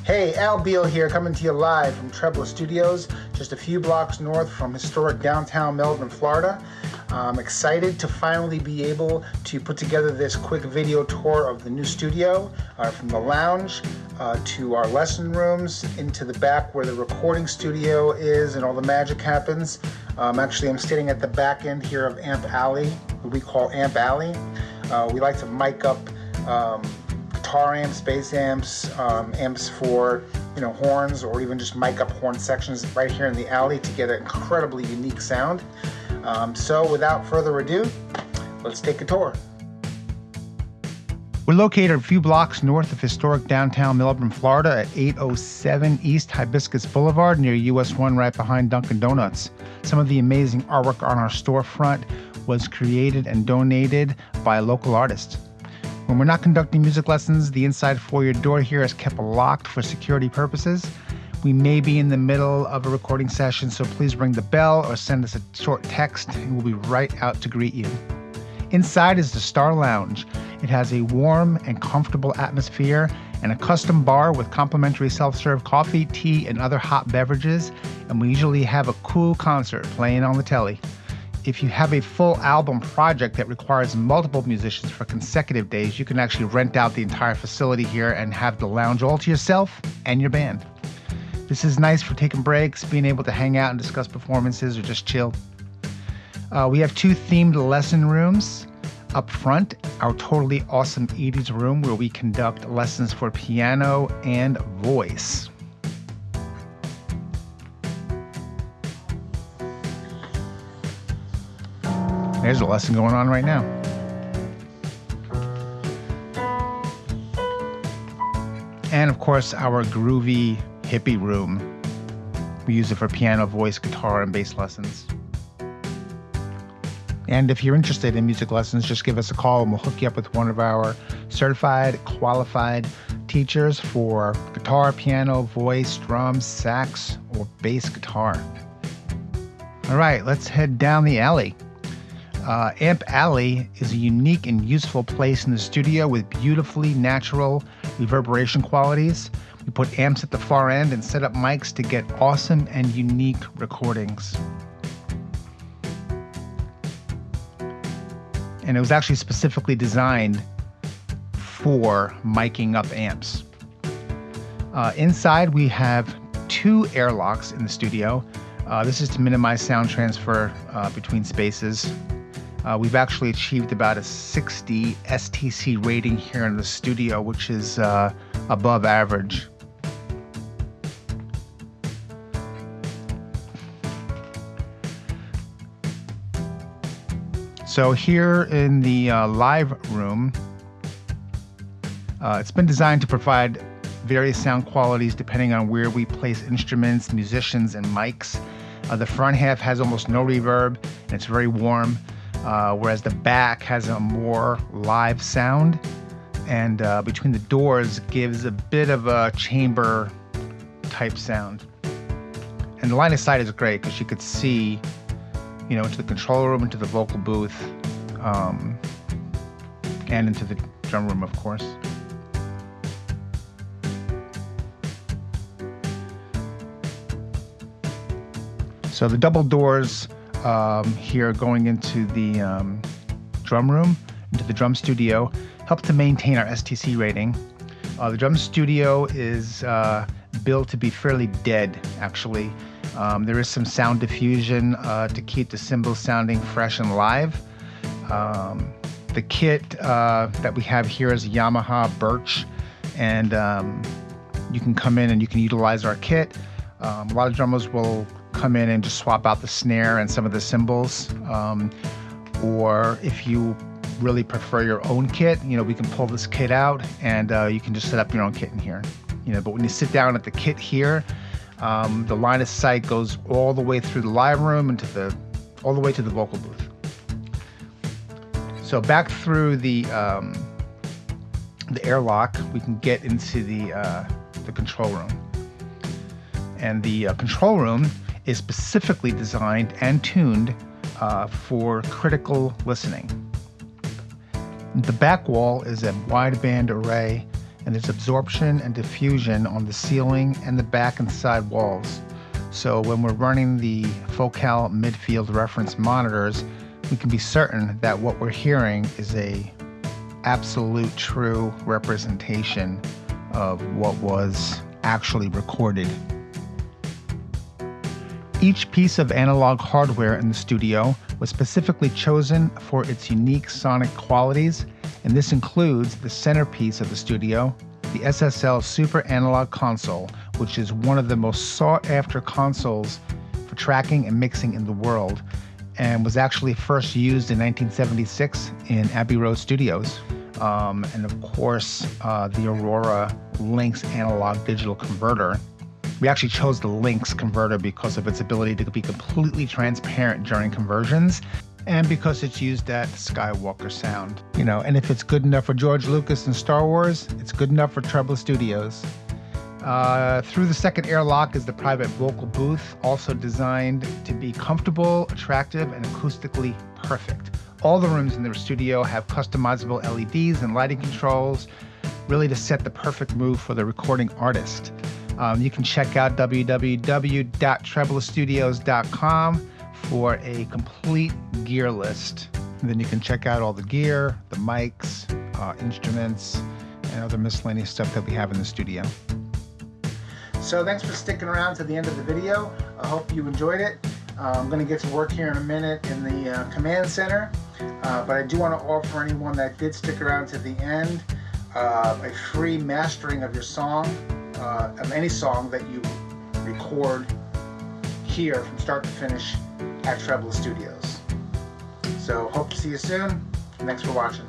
Hey, Al Beal here, coming to you live from Trebla Studios, just a few blocks north from historic downtown Melbourne, Florida. I'm excited to finally be able to put together this quick video tour of the new studio, from the lounge to our lesson rooms, into the back where the recording studio is and all the magic happens. Actually, I'm sitting at the back end here of Amp Alley, what we call Amp Alley. We like to mic up guitar amps, bass amps, amps for horns, or even just mic up horn sections right here in the alley to get an incredibly unique sound. So without further ado, let's take a tour. We're located a few blocks north of historic downtown Melbourne, Florida at 807 East Hibiscus Boulevard near US 1 right behind Dunkin' Donuts. Some of the amazing artwork on our storefront was created and donated by a local artist. When we're not conducting music lessons, the inside foyer door here is kept locked for security purposes. We may be in the middle of a recording session, so please ring the bell or send us a short text and we'll be right out to greet you. Inside is the Star Lounge. It has a warm and comfortable atmosphere and a custom bar with complimentary self-serve coffee, tea, and other hot beverages, and we usually have a cool concert playing on the telly. If you have a full album project that requires multiple musicians for consecutive days, you can actually rent out the entire facility here and have the lounge all to yourself and your band. This is nice for taking breaks, being able to hang out and discuss performances, or just chill. We have two themed lesson rooms. Up front, our totally awesome 80s room where we conduct lessons for piano and voice. There's a lesson going on right now. And of course, our groovy hippie room. We use it for piano, voice, guitar, and bass lessons. And if you're interested in music lessons, just give us a call and we'll hook you up with one of our certified, qualified teachers for guitar, piano, voice, drums, sax, or bass guitar. All right, let's head down the alley. Amp Alley is a unique and useful place in the studio with beautifully natural reverberation qualities. We put amps at the far end and set up mics to get awesome and unique recordings. And it was actually specifically designed for miking up amps. Inside, we have two airlocks in the studio. This is to minimize sound transfer between spaces. We've actually achieved about a 60 STC rating here in the studio, which is above average. So here in the live room, it's been designed to provide various sound qualities depending on where we place instruments, musicians, and mics. The front half has almost no reverb, and it's very warm. Whereas the back has a more live sound, and between the doors gives a bit of a chamber type sound. And the line of sight is great because you could see, into the control room, into the vocal booth, and into the drum room, of course. So the double doors here going into the drum room, into the drum studio, help to maintain our STC rating. The drum studio is built to be fairly dead, actually. There is some sound diffusion to keep the cymbals sounding fresh and live. The kit that we have here is a Yamaha Birch, and you can come in and you can utilize our kit. A lot of drummers will come in and just swap out the snare and some of the cymbals, or if you really prefer your own kit, we can pull this kit out and you can just set up your own kit in here. But when you sit down at the kit here, the line of sight goes all the way through the live room and all the way to the vocal booth. So back through the airlock, we can get into the control room. And the control room is specifically designed and tuned for critical listening. The back wall is a wideband array and there's absorption and diffusion on the ceiling and the back and side walls. So when we're running the focal midfield reference monitors, we can be certain that what we're hearing is a absolute true representation of what was actually recorded. Each piece of analog hardware in the studio was specifically chosen for its unique sonic qualities, and this includes the centerpiece of the studio, the SSL Super Analog Console, which is one of the most sought-after consoles for tracking and mixing in the world, and was actually first used in 1976 in Abbey Road Studios. And of course, the Aurora Lynx analog digital converter. We actually chose the Lynx converter because of its ability to be completely transparent during conversions, and because it's used that Skywalker sound. And if it's good enough for George Lucas and Star Wars, it's good enough for Trebla Studios. Through the second airlock is the private vocal booth, also designed to be comfortable, attractive, and acoustically perfect. All the rooms in the studio have customizable LEDs and lighting controls, really to set the perfect mood for the recording artist. You can check out www.treblastudios.com for a complete gear list. And then you can check out all the gear, the mics, instruments, and other miscellaneous stuff that we have in the studio. So thanks for sticking around to the end of the video. I hope you enjoyed it. I'm going to get to work here in a minute in the command center, but I do want to offer anyone that did stick around to the end a free mastering of your song, of any song that you record here from start to finish at Trebla Studios. So hope to see you soon. Thanks for watching.